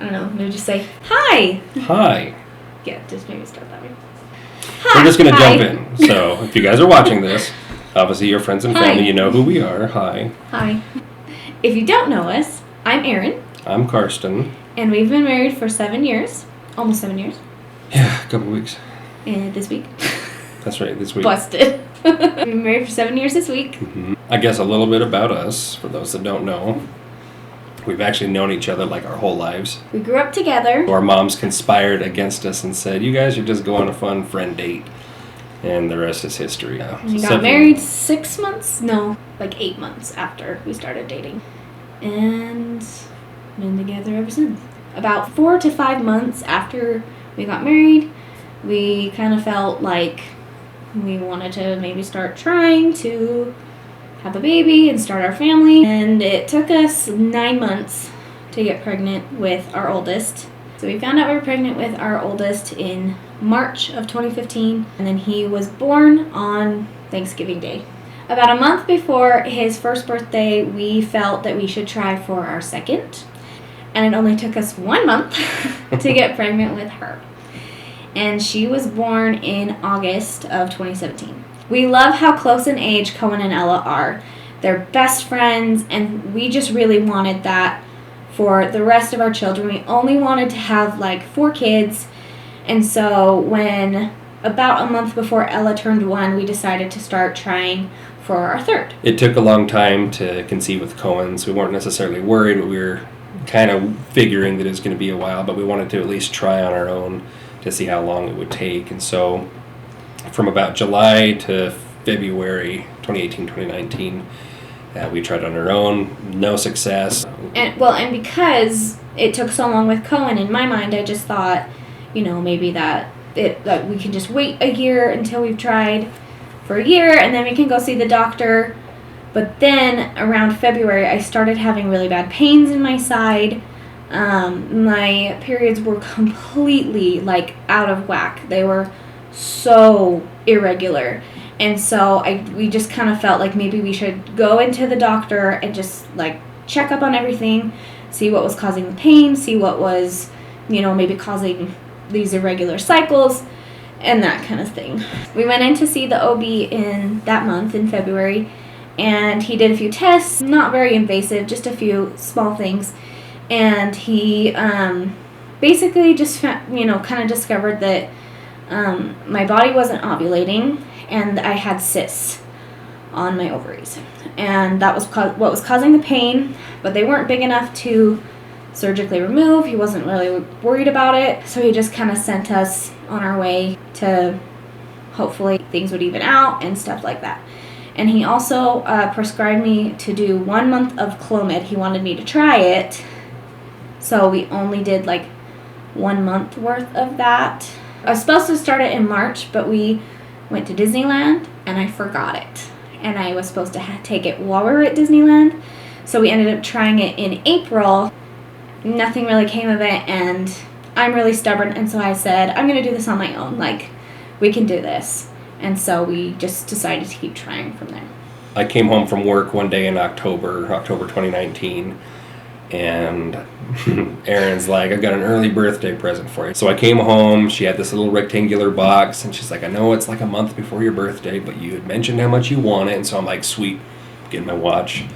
don't know, maybe just say, hi. Hi. Yeah, just maybe start that way. Hi. We're just going to jump in. So if you guys are watching this, obviously your friends and family, you know who we are. Hi. Hi. If you don't know us, I'm Erin. I'm Karsten. And we've been married for 7 years. Almost 7 years. Yeah, a couple weeks. And this week. That's right, this week. Busted. We've been married for 7 years this week. Mm-hmm. I guess a little bit about us, for those that don't know. We've actually known each other like our whole lives. We grew up together. Our moms conspired against us and said, you guys should just go on a fun friend date. And the rest is history. We got married 6 months? No, like 8 months after we started dating. And been together ever since. About 4 to 5 months after we got married, we kind of felt like we wanted to maybe start trying to have a baby and start our family. And it took us 9 months to get pregnant with our oldest. So we found out we were pregnant with our oldest in March of 2015, and then he was born on Thanksgiving Day. About a month before his first birthday, we felt that we should try for our second, and it only took us 1 month to get pregnant with her. And she was born in August of 2017. We love how close in age Cohen and Ella are. They're best friends, and we just really wanted that for the rest of our children. We only wanted to have like 4 kids, and so when about a month before Ella turned 1, we decided to start trying for our third. It took a long time to conceive with Cohen's. We weren't necessarily worried, but we were kind of figuring that it was going to be a while, but we wanted to at least try on our own to see how long it would take. And so from about July to February 2018-2019, we tried on our own, no success. And because it took so long with Cohen, in my mind, I just thought, maybe that we can just wait a year until we've tried for a year, and then we can go see the doctor. But then around February, I started having really bad pains in my side. My periods were completely out of whack. They were so irregular. And so we just kind of felt like maybe we should go into the doctor and just check up on everything, see what was causing the pain, see what was, maybe causing these irregular cycles, and that kind of thing. We went in to see the OB in that month in February, and he did a few tests, not very invasive, just a few small things. And he basically just, kind of discovered that my body wasn't ovulating, and I had cysts on my ovaries. And that was what was causing the pain, but they weren't big enough to surgically remove. He wasn't really worried about it, so he just kind of sent us on our way to hopefully things would even out and stuff like that. And he also prescribed me to do 1 month of Clomid. He wanted me to try it, so we only did 1 month worth of that. I was supposed to start it in March, but we went to Disneyland and I forgot it. And I was supposed to take it while we were at Disneyland, so we ended up trying it in April. Nothing really came of it, and I'm really stubborn, and so I said, I'm going to do this on my own. We can do this. And so we just decided to keep trying from there. I came home from work one day in October 2019, and Erin's like, I've got an early birthday present for you. So I came home, she had this little rectangular box, and she's like, I know it's a month before your birthday, but you had mentioned how much you want it. And so I'm like, sweet, getting my watch.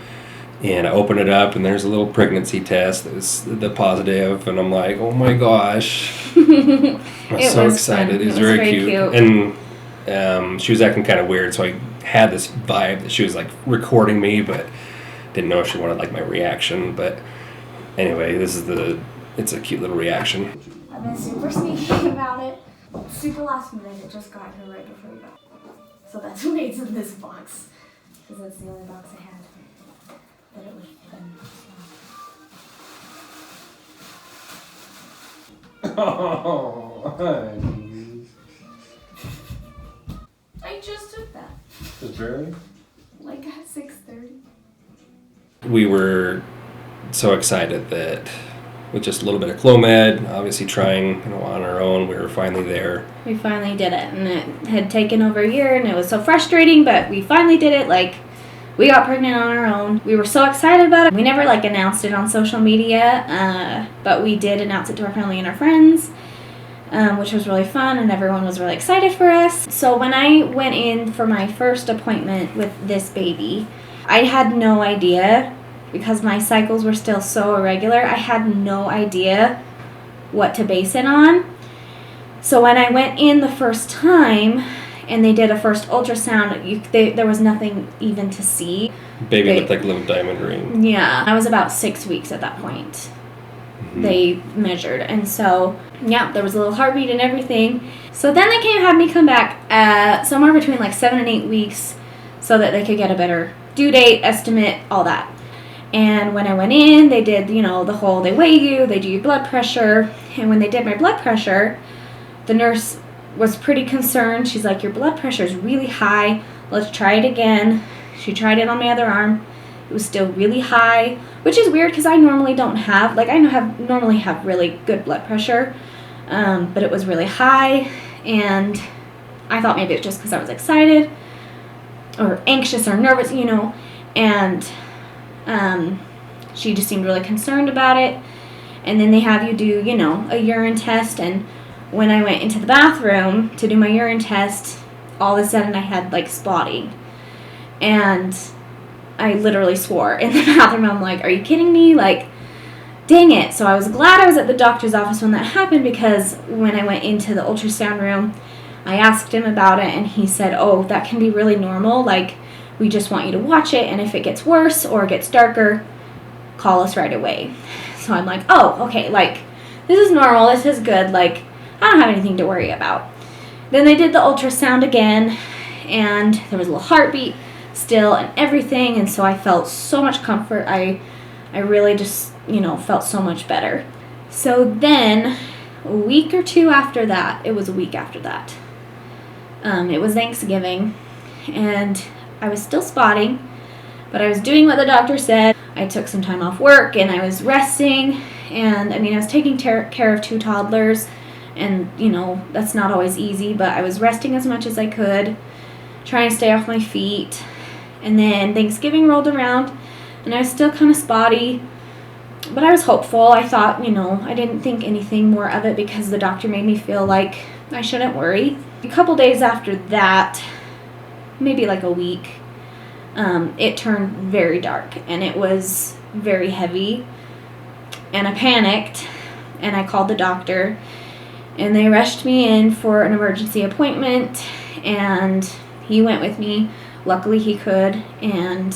And I open it up, and there's a little pregnancy test that was the positive, and I'm like, oh my gosh. I was so excited. Fun. It was very cute. And she was acting kind of weird, so I had this vibe that she was recording me, but didn't know if she wanted my reaction. But anyway, it's a cute little reaction. I've been super sneaky about it. Super last minute, it just got here right before we got. So that's why it's in this box, because that's the only box I had. But it was fun. Oh, honey. I just took that. Just barely? At 6:30. We were so excited that with just a little bit of Clomid, obviously trying on our own, we were finally there. We finally did it, and it had taken over a year, and it was so frustrating, but we finally did it We got pregnant on our own. We were so excited about it. We never like announced it on social media, but we did announce it to our family and our friends, which was really fun, and everyone was really excited for us. So when I went in for my first appointment with this baby, I had no idea, because my cycles were still so irregular, I had no idea what to base it on. So when I went in the first time and they did a first ultrasound, there was nothing even to see. Baby looked like a little diamond ring. Yeah. I was about 6 weeks at that point. They measured, and so yeah, there was a little heartbeat and everything. So then they had me come back somewhere between like 7 and 8 weeks so that they could get a better due date, estimate, all that. And when I went in, they did, the whole, they weigh you, they do your blood pressure. And when they did my blood pressure, the nurse was pretty concerned. She's like, your blood pressure is really high. Let's try it again. She tried it on my other arm. It was still really high, which is weird because I normally don't have, normally have really good blood pressure. But it was really high. And I thought maybe it was just because I was excited or anxious or nervous, And she just seemed really concerned about it. And then they have you do, a urine test. And when I went into the bathroom to do my urine test, all of a sudden I had like spotting. And I literally swore in the bathroom. I'm like, are you kidding me? Like, dang it. So I was glad I was at the doctor's office when that happened, because when I went into the ultrasound room, I asked him about it, and he said, oh, that can be really normal. Like, we just want you to watch it, and if it gets worse or gets darker, call us right away. So I'm like, oh, okay, like, this is normal, this is good, like, I don't have anything to worry about. Then they did the ultrasound again, and there was a little heartbeat still and everything, and so I felt so much comfort. I really just, felt so much better. So then, a week or two after that, it was a week after that, it was Thanksgiving, and I was still spotting, but I was doing what the doctor said. I took some time off work, and I was resting, and I was taking care of 2 toddlers, and, that's not always easy, but I was resting as much as I could, trying to stay off my feet. And then Thanksgiving rolled around, and I was still kind of spotty, but I was hopeful. I thought, I didn't think anything more of it because the doctor made me feel like I shouldn't worry. A couple days after that, maybe like a week, it turned very dark, and it was very heavy, and I panicked, and I called the doctor, and they rushed me in for an emergency appointment, and he went with me. Luckily he could, and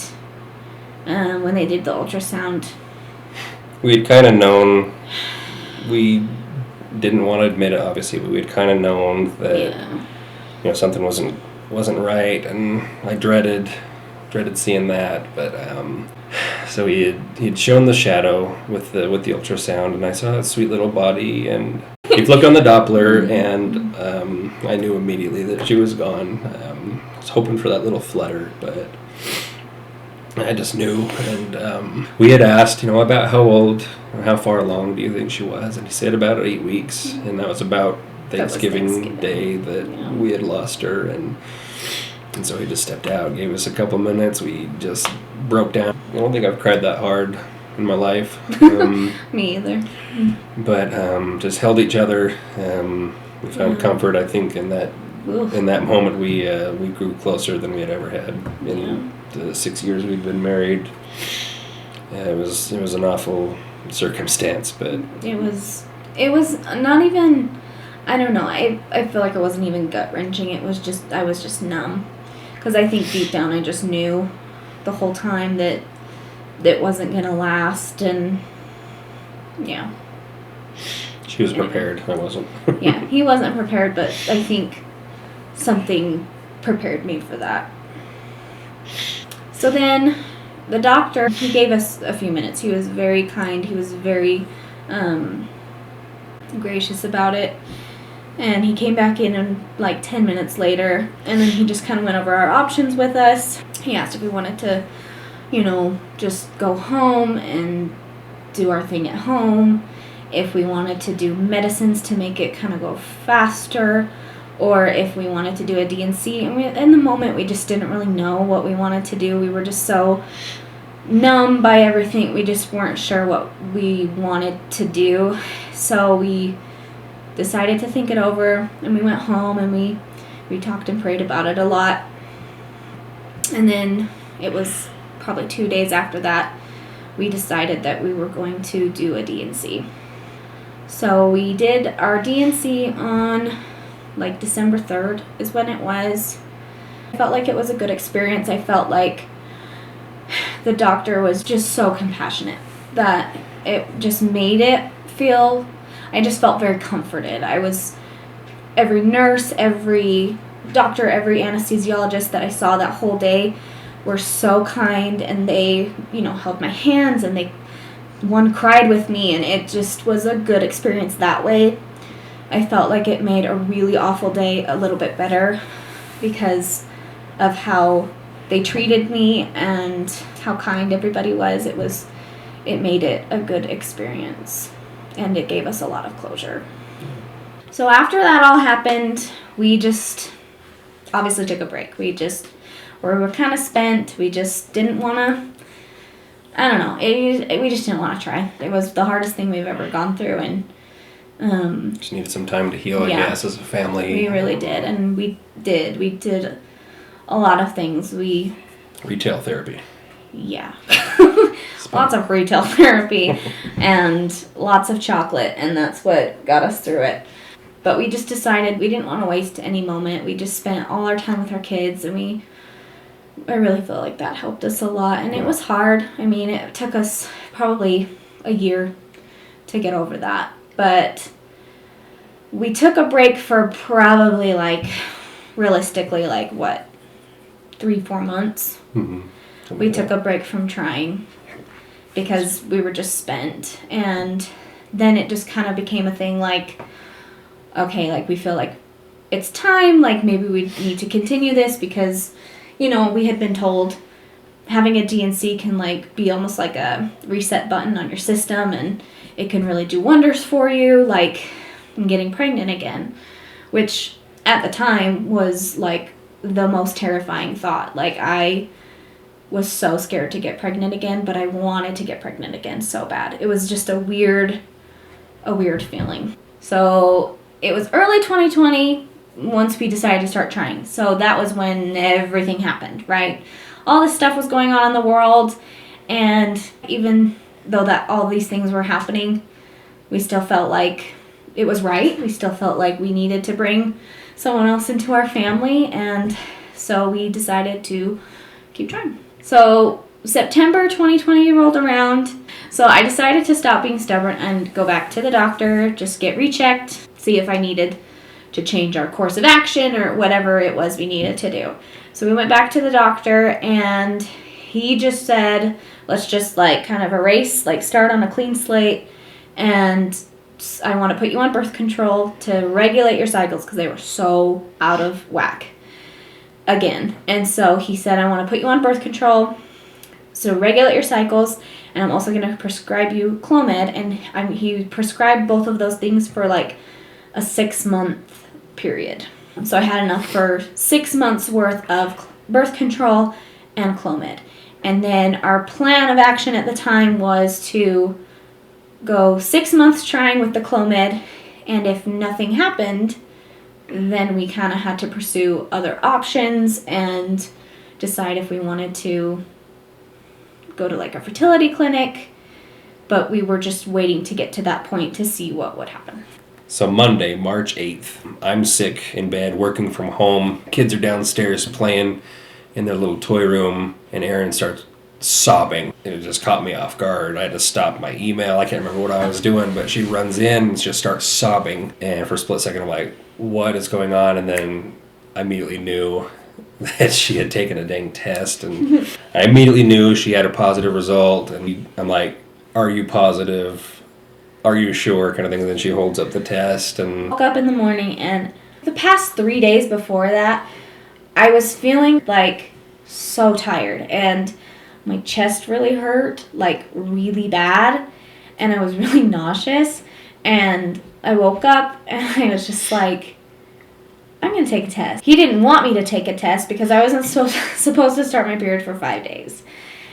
when they did the ultrasound, we had kind of known, we didn't want to admit it obviously, but we had kind of known that something wasn't right, and I dreaded seeing that. But so he had shown the shadow with the ultrasound, and I saw that sweet little body, and he looked on the Doppler, and I knew immediately that she was gone. I was hoping for that little flutter, but I just knew. And we had asked, about how old or how far along do you think she was, and he said about 8 weeks, and that was about Thanksgiving Day that we had lost her, and so he just stepped out, gave us a couple minutes. We just broke down. I don't think I've cried that hard in my life. Me either. But just held each other. We found comfort, I think, in that moment. We grew closer than we had ever had in the 6 years we'd been married. It was an awful circumstance, but it was not even. I don't know. I feel like it wasn't even gut wrenching. It was just, I was just numb, because I think deep down I just knew the whole time that wasn't gonna last, and she was prepared. I wasn't. Yeah, he wasn't prepared, but I think something prepared me for that. So then the doctor, he gave us a few minutes. He was very kind. He was very gracious about it. And he came back in like 10 minutes later, and then he just kind of went over our options with us. He asked if we wanted to, just go home and do our thing at home, if we wanted to do medicines to make it kind of go faster, or if we wanted to do a D&C. And in the moment, we just didn't really know what we wanted to do. We were just so numb by everything. We just weren't sure what we wanted to do. So we decided to think it over, and we went home and we talked and prayed about it a lot. And then it was probably 2 days after that, we decided that we were going to do a D&C. So we did our D&C on like December 3rd is when it was. I felt like it was a good experience. I felt like the doctor was just so compassionate that it just made it feel, I just felt very comforted. Every nurse, every doctor, every anesthesiologist that I saw that whole day were so kind, and they, held my hands, and one cried with me, and it just was a good experience that way. I felt like it made a really awful day a little bit better because of how they treated me and how kind everybody was. It made it a good experience, and it gave us a lot of closure. So after that all happened, we just obviously took a break. We were kind of spent. We just didn't want to, I don't know, we just didn't want to try. It was the hardest thing we've ever gone through, and just needed some time to heal, I guess, as a family. We really did, and we did a lot of things. Retail therapy. Yeah. Lots of retail therapy and lots of chocolate, and that's what got us through it. But we just decided we didn't want to waste any moment. We just spent all our time with our kids, and I really feel like that helped us a lot. And it was hard. I mean, it took us probably a year to get over that. But we took a break for probably realistically 3-4 months. Mm-hmm. We took a break from trying because we were just spent. And then it just kind of became a thing okay, we feel like it's time, maybe we need to continue this because, we had been told having a D&C can be almost like a reset button on your system, and it can really do wonders for you, in getting pregnant again, which at the time was the most terrifying thought. I was so scared to get pregnant again, but I wanted to get pregnant again so bad. It was just a weird feeling. So it was early 2020 once we decided to start trying. So that was when everything happened, right? All this stuff was going on in the world, and even though that all these things were happening, we still felt like it was right. We still felt like we needed to bring someone else into our family, and so we decided to keep trying. So September 2020 rolled around, so I decided to stop being stubborn and go back to the doctor, just get rechecked, see if I needed to change our course of action or whatever it was we needed to do. So we went back to the doctor, and he just said, let's just kind of erase, start on a clean slate, and I want to put you on birth control to regulate your cycles because they were so out of whack again. And so he said, I want to put you on birth control so regulate your cycles, and I'm also going to prescribe you Clomid. And he prescribed both of those things for a 6-month period. So I had enough for 6 months worth of birth control and Clomid. And then our plan of action at the time was to go 6 months trying with the Clomid, and if nothing happened, then we kind of had to pursue other options and decide if we wanted to go to a fertility clinic, but we were just waiting to get to that point to see what would happen. So Monday, March 8th, I'm sick in bed, working from home. Kids are downstairs playing in their little toy room, and Erin starts sobbing. It just caught me off guard. I had to stop my email. I can't remember what I was doing, but she runs in and just starts sobbing. And for a split second, I'm like, what is going on? And then I immediately knew that she had taken a dang test. And I immediately knew she had a positive result. And I'm like, are you positive? Are you sure? Kind of thing. And then she holds up the test. And woke up in the morning, and the past 3 days before that, I was feeling so tired, and my chest really hurt, really bad, and I was really nauseous, and I woke up, and I was just I'm going to take a test. He didn't want me to take a test because I wasn't supposed to start my period for 5 days.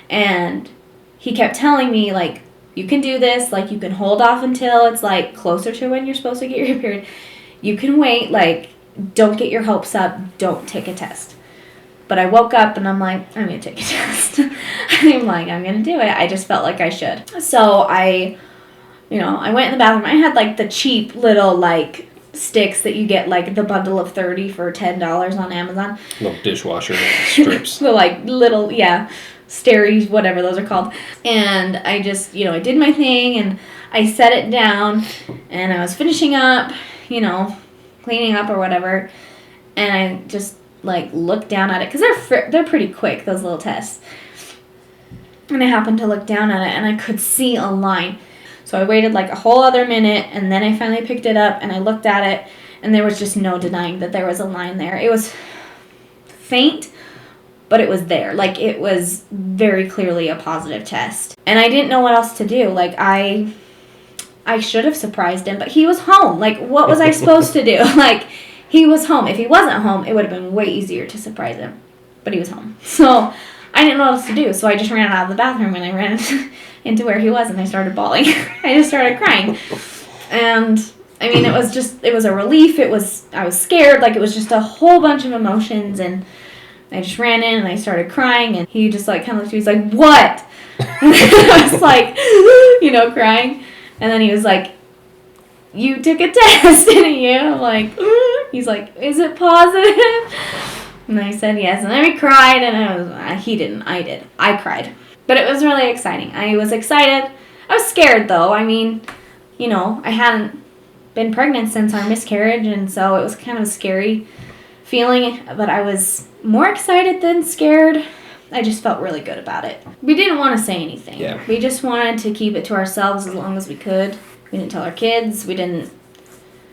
And he kept telling me, like, you can do this. Like, you can hold off until it's, like, closer to when you're supposed to get your period. You can wait. Like, don't get your hopes up. Don't take a test. But I woke up and I'm like, I'm going to take a test. I'm like, I'm going to do it. I just felt like I should. So I went in the bathroom. I had, like, the cheap little, like, sticks that you get, like, the bundle of 30 for $10 on Amazon. Little dishwasher strips. The, like, little, Steries, whatever those are called. And I just, I did my thing, and I set it down, and I was finishing up, cleaning up or whatever, and I just, like, looked down at it, because they're pretty quick, those little tests. And I happened to look down at it, and I could see a line. So I waited like a whole other minute, and then I finally picked it up, and I looked at it, and there was just no denying that there was a line there. It was faint, but it was there. Like, it was very clearly a positive test. And I didn't know what else to do. Like, I should have surprised him, but he was home. Like, what was I supposed to do? Like, he was home. If he wasn't home, it would have been way easier to surprise him. But he was home. So I didn't know what else to do. So I just ran out of the bathroom, and I ran into where he was, and I started bawling. I just started crying. And, I mean, it was a relief. I was scared. Like, it was just a whole bunch of emotions, and I just ran in, and I started crying, and he just, like, kind of looked at me. He's like, what? And I was like, crying. And then he was like, you took a test, didn't you? I'm like, he's like, is it positive? And I said yes. And then we cried, and he didn't. I did. I cried. But it was really exciting. I was excited. I was scared, though. I mean, I hadn't been pregnant since our miscarriage, and so it was kind of a scary feeling. But I was more excited than scared. I just felt really good about it. We didn't want to say anything. Yeah. We just wanted to keep it to ourselves as long as we could. We didn't tell our kids. We didn't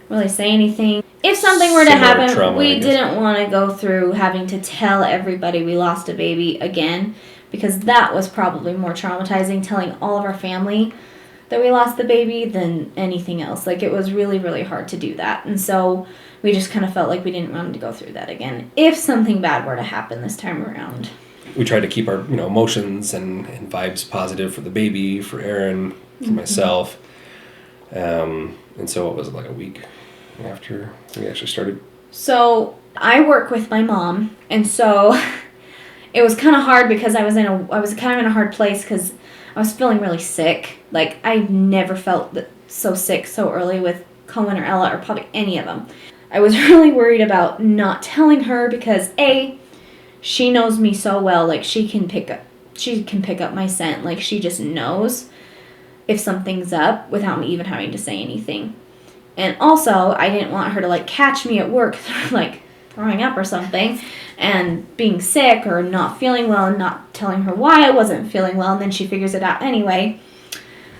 really say anything. If something were to happen, trauma, we didn't want to go through having to tell everybody we lost a baby again, because that was probably more traumatizing, telling all of our family that we lost the baby than anything else. Like, it was really, really hard to do that. And so we just kind of felt like we didn't want to go through that again if something bad were to happen this time around. We tried to keep our emotions and vibes positive for the baby, for Aaron, for myself. And so it was like a week after we actually started. So I work with my mom, and so it was kind of hard because I was kind of in a hard place because I was feeling really sick. Like, I've never felt so sick so early with Cohen or Ella or probably any of them. I was really worried about not telling her because she knows me so well. Like, she can pick up my scent. Like, she just knows if something's up without me even having to say anything. And also, I didn't want her to, like, catch me at work, like, throwing up or something, and being sick or not feeling well and not telling her why I wasn't feeling well, and then she figures it out anyway.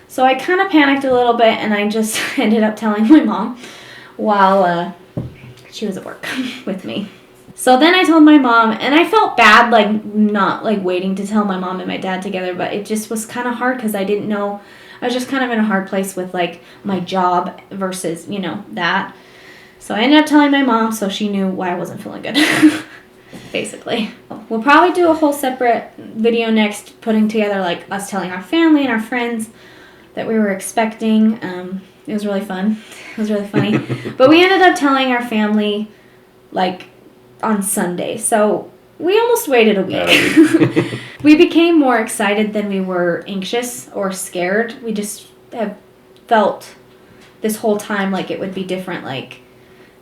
So I kind of panicked a little bit, and I just ended up telling my mom while she was at work with me. So then I told my mom, and I felt bad, like, not, like, waiting to tell my mom and my dad together, but it just was kind of hard because I didn't know. I was just kind of in a hard place with, like, my job versus, that. So I ended up telling my mom so she knew why I wasn't feeling good, basically. We'll probably do a whole separate video next, putting together, like, us telling our family and our friends that we were expecting. It was really fun. It was really funny. But we ended up telling our family, like, on Sunday. So we almost waited a week. We became more excited than we were anxious or scared. We just have felt this whole time like it would be different, like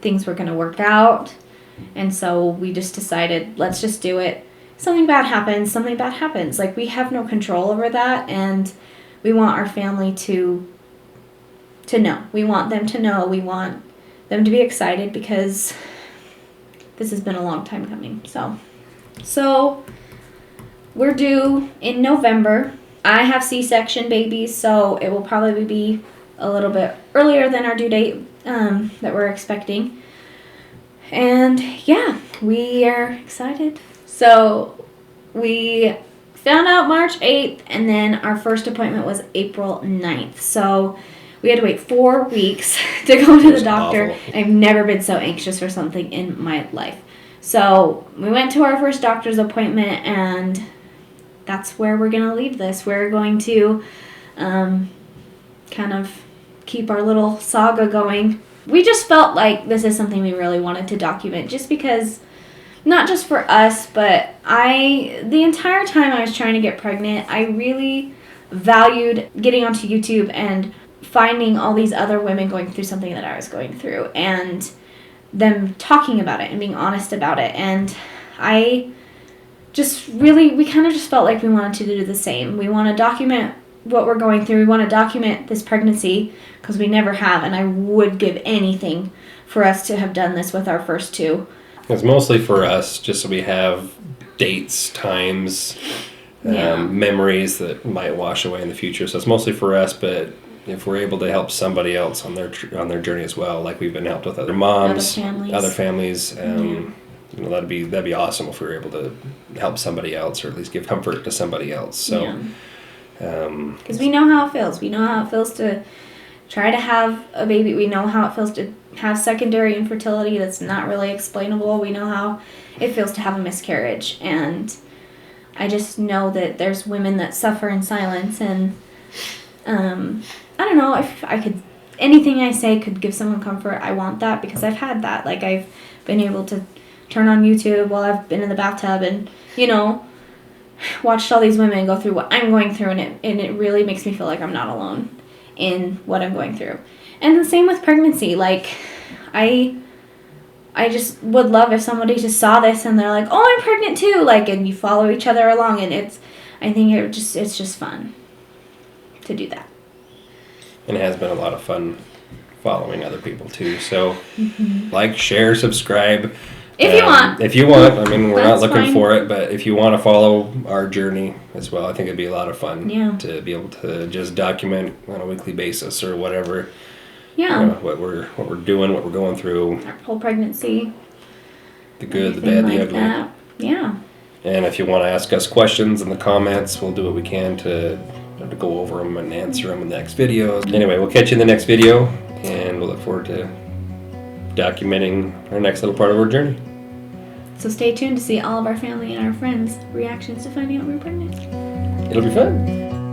things were going to work out. And so we just decided, let's just do it. Something bad happens, something bad happens. Like, we have no control over that, and we want our family to know. We want them to know. We want them to be excited because this has been a long time coming. So we're due in November. I have C-section babies, so it will probably be a little bit earlier than our due date that we're expecting. And yeah, we are excited. So we found out March 8th, and then our first appointment was April 9th. So We had to wait 4 weeks to go to the doctor. Awful. I've never been so anxious for something in my life. So we went to our first doctor's appointment, and that's where we're going to leave this. We're going to kind of keep our little saga going. We just felt like this is something we really wanted to document, just because, not just for us, but the entire time I was trying to get pregnant, I really valued getting onto YouTube and finding all these other women going through something that I was going through, and them talking about it and being honest about it. And we kind of just felt like we wanted to do the same. We want to document what we're going through. We want to document this pregnancy because we never have, and I would give anything for us to have done this with our first 2. It's mostly for us, just so we have dates, times, memories that might wash away in the future. So it's mostly for us, but if we're able to help somebody else on their journey as well, like we've been helped with other moms, other families, that'd be awesome if we were able to help somebody else, or at least give comfort to somebody else. So, because we know how it feels. We know how it feels to try to have a baby. We know how it feels to have secondary infertility that's not really explainable. We know how it feels to have a miscarriage, and I just know that there's women that suffer in silence, and I don't know if I could, anything I say could give someone comfort. I want that, because I've had that. Like, I've been able to turn on YouTube while I've been in the bathtub and, watched all these women go through what I'm going through, and it really makes me feel like I'm not alone in what I'm going through. And the same with pregnancy. Like, I just would love if somebody just saw this and they're like, oh, I'm pregnant too, like, and you follow each other along, and I think it's just fun to do that. And it has been a lot of fun following other people too. So, like, share, subscribe. If you want. If you want. I mean, we're not looking fine. for it, but if you want to follow our journey as well, I think it'd be a lot of fun to be able to just document on a weekly basis or whatever. Yeah. What we're doing, what we're going through. Our whole pregnancy. The good, the bad, the ugly. That. Yeah. And if you want to ask us questions in the comments, we'll do what we can to go over them and answer them in the next videos. Anyway, we'll catch you in the next video, and we'll look forward to documenting our next little part of our journey. So stay tuned to see all of our family and our friends' reactions to finding out we're pregnant. It'll be fun.